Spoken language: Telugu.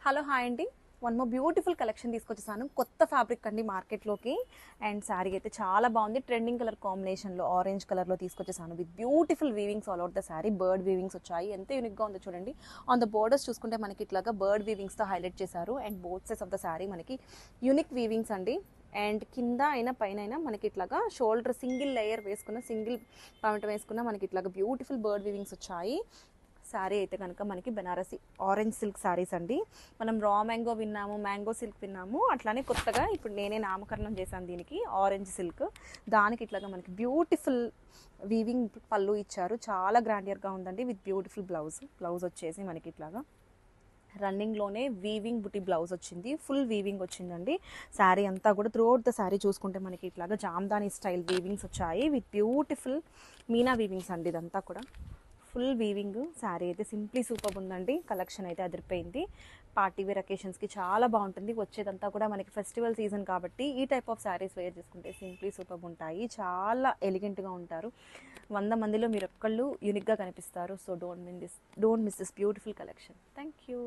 హలో హాయ్ అండి. వన్ మోర్ బ్యూటిఫుల్ కలెక్షన్ తీసుకొచ్చేసాను. కొత్త ఫ్యాబ్రిక్ అండి మార్కెట్లోకి. అండ్ శారీ అయితే చాలా బాగుంది. ట్రెండింగ్ కలర్ కాంబినేషన్లో ఆరెంజ్ కలర్లో తీసుకొచ్చేసాను with beautiful weavings all out the sari. Bird weavings వచ్చాయి. ఎంత యూనిక్గా ఉందో చూడండి. ఆన్ ద బోర్డర్స్ చూసుకుంటే మనకి ఇట్లాగా బర్డ్ వీవింగ్స్తో హైలైట్ చేశారు. And both sides of the sari మనకి యూనిక్ వీవింగ్స్ అండి. అండ్ కింద అయినా పైన అయినా మనకి ఇట్లాగా షోల్డర్ సింగిల్ లేయర్ వేసుకున్న, సింగిల్ పౌంట్ వేసుకున్న మనకి ఇట్లాగా బ్యూటిఫుల్ బర్డ్ వీవింగ్స్ వచ్చాయి. శారీ అయితే కనుక మనకి బెనారసి ఆరెంజ్ సిల్క్ శారీస్ అండి. మనం రా మ్యాంగో విన్నాము, మ్యాంగో సిల్క్ విన్నాము. అట్లానే కొత్తగా ఇప్పుడు నేనే నామకరణం చేశాను దీనికి ఆరెంజ్ సిల్క్. దానికి ఇట్లాగా మనకి బ్యూటిఫుల్ వీవింగ్ పళ్ళు ఇచ్చారు. చాలా గ్రాండియర్గా ఉందండి విత్ బ్యూటిఫుల్ బ్లౌజ్ వచ్చేసి మనకి ఇట్లాగా రన్నింగ్లోనే వీవింగ్ బుటీ బ్లౌజ్ వచ్చింది. ఫుల్ వీవింగ్ వచ్చిందండి. శారీ అంతా కూడా త్రూఅవుట్ ద శారీ చూసుకుంటే మనకి ఇట్లాగా జామ్దాని స్టైల్ వీవింగ్స్ వచ్చాయి విత్ బ్యూటిఫుల్ మీనా వీవింగ్స్ అండి. ఇదంతా కూడా ఫుల్ వీవింగ్. శారీ అయితే సింప్లీ సూపర్ ఉందండి. కలెక్షన్ అయితే అదిరిపోయింది. పార్టీ వేర్ అకేషన్స్కి చాలా బాగుంటుంది. వచ్చేదంతా కూడా మనకి ఫెస్టివల్ సీజన్ కాబట్టి ఈ టైప్ ఆఫ్ శారీస్ వేర్ చేసుకుంటే సింప్లీ సూపర్ ఉంటాయి. చాలా ఎలిగెంట్గా ఉంటారు. 100 మందిలో మీరు ఒక్కళ్ళు యూనిక్గా కనిపిస్తారు. So don't miss this beautiful collection. Thank you.